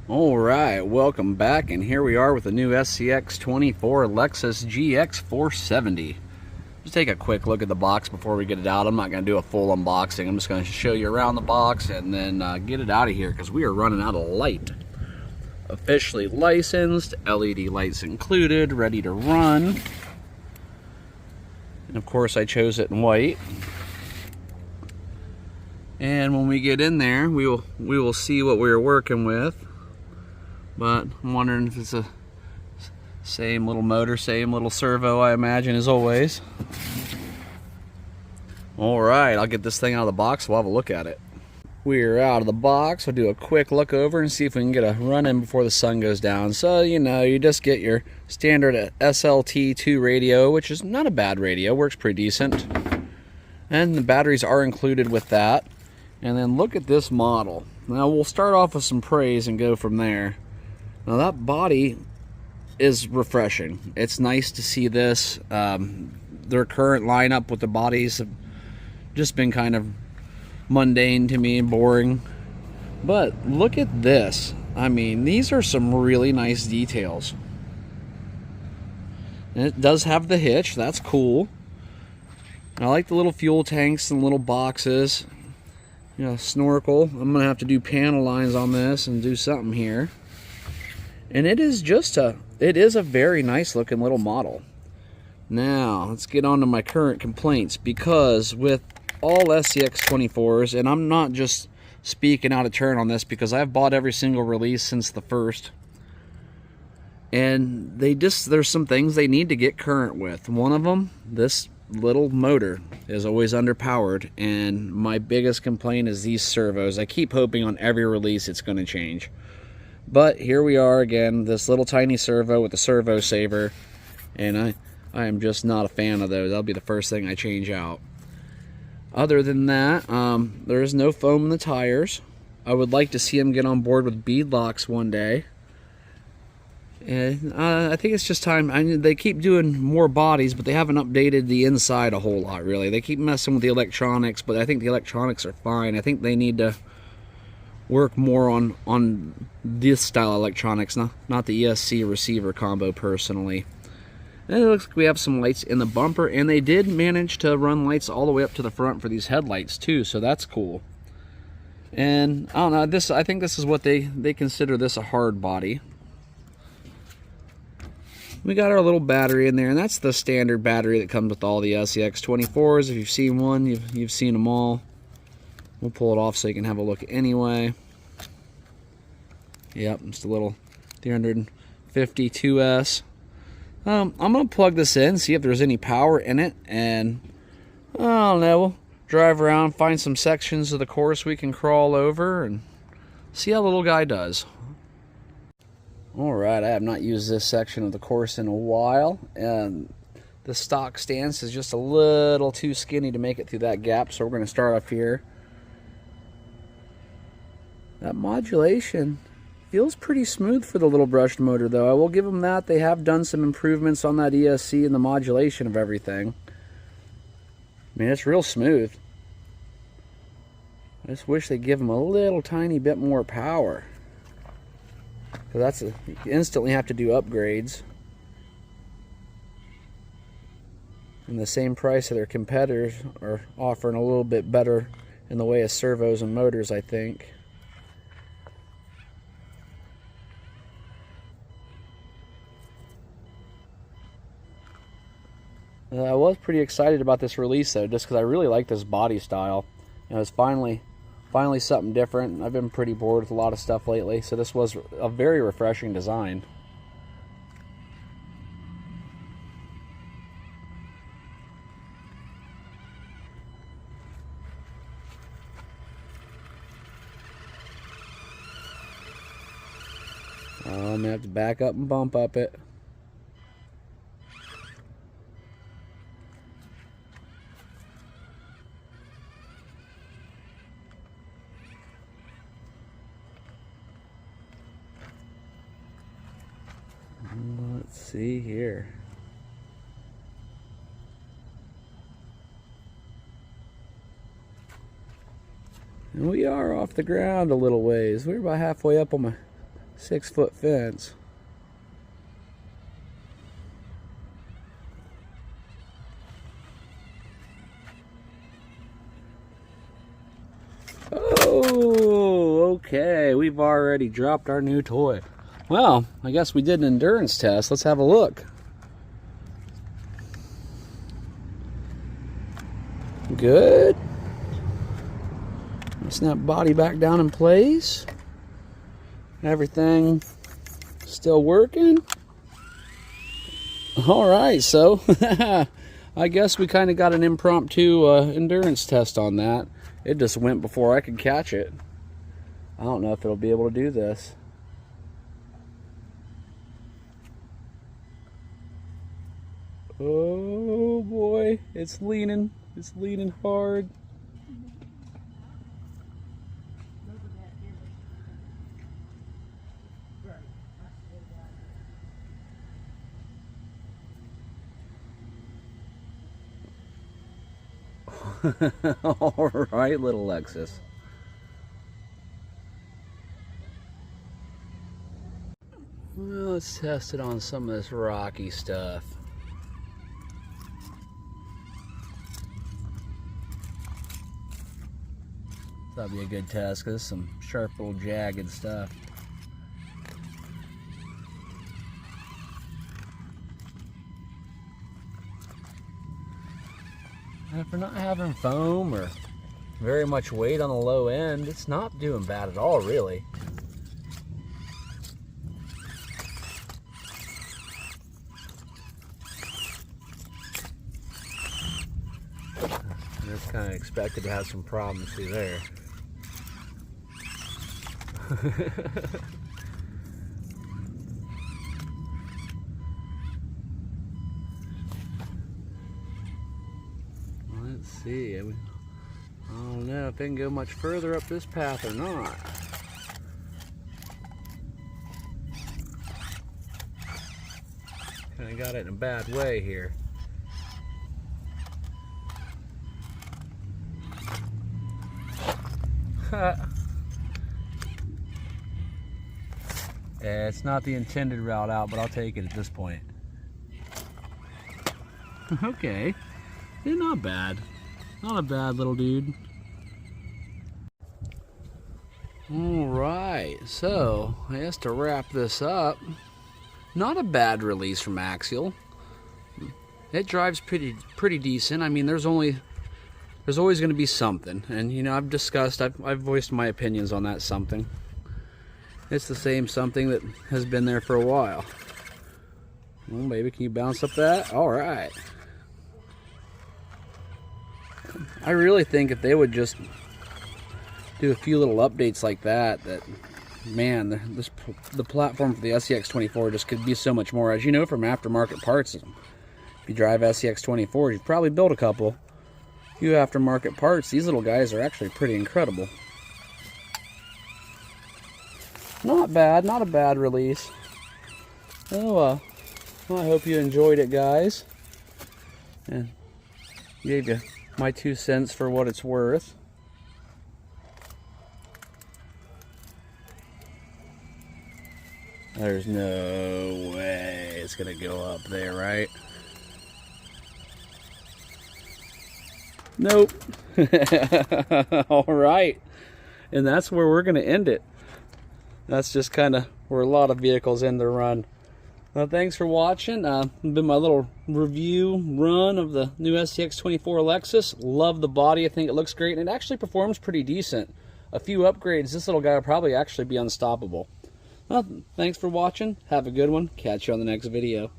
Alright, welcome back, and here we are with the new SCX24 Lexus GX470. Just take a quick look at the box before we get it out. I'm not going to do a full unboxing. I'm just going to show you around the box and then get it out of here because we are running out of light. Officially licensed, LED lights included, ready to run. And of course I chose it in white. And when we get in there, we will see what we were working with. But I'm wondering if it's the same little motor, same little servo, I imagine, as always. Alright, I'll get this thing out of the box, we'll have a look at it. We're out of the box, we'll do a quick look over and see if we can get a run in before the sun goes down. So, you know, you just get your standard SLT2 radio, which is not a bad radio, works pretty decent. And the batteries are included with that. And then look at this model. Now we'll start off with some praise and go from there. Now that body is refreshing. It's nice to see this. Their current lineup with the bodies have just been kind of mundane to me and boring. But look at this. I mean, these are some really nice details. And it does have the hitch, that's cool. I like the little fuel tanks and little boxes. You know, snorkel. I'm gonna have to do panel lines on this and do something here. And it is a very nice looking little model. Now, let's get on to my current complaints, because with all SCX24s, and I'm not just speaking out of turn on this because I've bought every single release since the first, and there's some things they need to get current with. One of them, this little motor is always underpowered, and my biggest complaint is these servos. I keep hoping on every release it's going to change. But here we are again, this little tiny servo with a servo saver, and I am just not a fan of those. That'll be the first thing I change out. Other than that, there is no foam in the tires. I would like to see them get on board with bead locks one day. And I think it's just time. I mean, they keep doing more bodies, but they haven't updated the inside a whole lot, really. They keep messing with the electronics, but I think the electronics are fine. I think they need to work more on this style of electronics, not the ESC receiver combo, personally. And it looks like we have some lights in the bumper, and they did manage to run lights all the way up to the front for these headlights too, so that's cool. And I don't know, I think this is what they consider this a hard body. We got our little battery in there, and that's the standard battery that comes with all the SCX24s. If you've seen one, you've seen them all. We'll pull it off so you can have a look anyway. Yep, just a little 352S. I'm going to plug this in, see if there's any power in it, and I don't know, we'll drive around, find some sections of the course we can crawl over, and see how the little guy does. Alright, I have not used this section of the course in a while, and the stock stance is just a little too skinny to make it through that gap, so we're going to start off here. That modulation feels pretty smooth for the little brushed motor, though. I will give them that. They have done some improvements on that ESC and the modulation of everything. I mean, it's real smooth. I just wish they'd give them a little tiny bit more power. Because you instantly have to do upgrades. And the same price that their competitors are offering, a little bit better in the way of servos and motors, I think. I was pretty excited about this release, though, just because I really like this body style. You know, it's finally something different. I've been pretty bored with a lot of stuff lately, so this was a very refreshing design. I'm going to have to back up and bump up it. Let's see here. And we are off the ground a little ways. We're about halfway up on 6-foot fence. Oh, okay. We've already dropped our new toy. Well, I guess we did an endurance test. Let's have a look. Good. Snap body back down in place. Everything still working. All right, so I guess we kind of got an impromptu endurance test on that. It just went before I could catch it. I don't know if it'll be able to do this. Oh boy, it's leaning hard. All right, little Lexus. Well, let's test it on some of this rocky stuff. That'd be a good test because it's some sharp little jagged stuff. And if we're not having foam or very much weight on the low end, it's not doing bad at all, really. I just kind of expected to have some problems through there. Let's see. I don't know if it can go much further up this path or not. Kind of got it in a bad way here. Yeah, it's not the intended route out, but I'll take it at this point. Okay, yeah, not bad. Not a bad little dude. Alright, so I guess to wrap this up, not a bad release from Axial. It drives pretty decent. I mean, there's always going to be something, and you know, I've voiced my opinions on that something. It's the same something that has been there for a while. Oh, baby, can you bounce up that? All right. I really think if they would just do a few little updates like that, man, the platform for the SCX24 just could be so much more. As you know from aftermarket parts, if you drive SCX24s, you've probably built a few aftermarket parts. These little guys are actually pretty incredible. Not bad, not a bad release. Oh, well, I hope you enjoyed it, guys, and gave you my 2 cents for what it's worth. There's no way it's gonna go up there, right? Nope. All right, and that's where we're gonna end it. That's just kind of where a lot of vehicles end their run. Well, thanks for watching. It's been my little review run of the new SCX24 Lexus. Love the body. I think it looks great, and it actually performs pretty decent. A few upgrades, this little guy will probably actually be unstoppable. Well, thanks for watching. Have a good one. Catch you on the next video.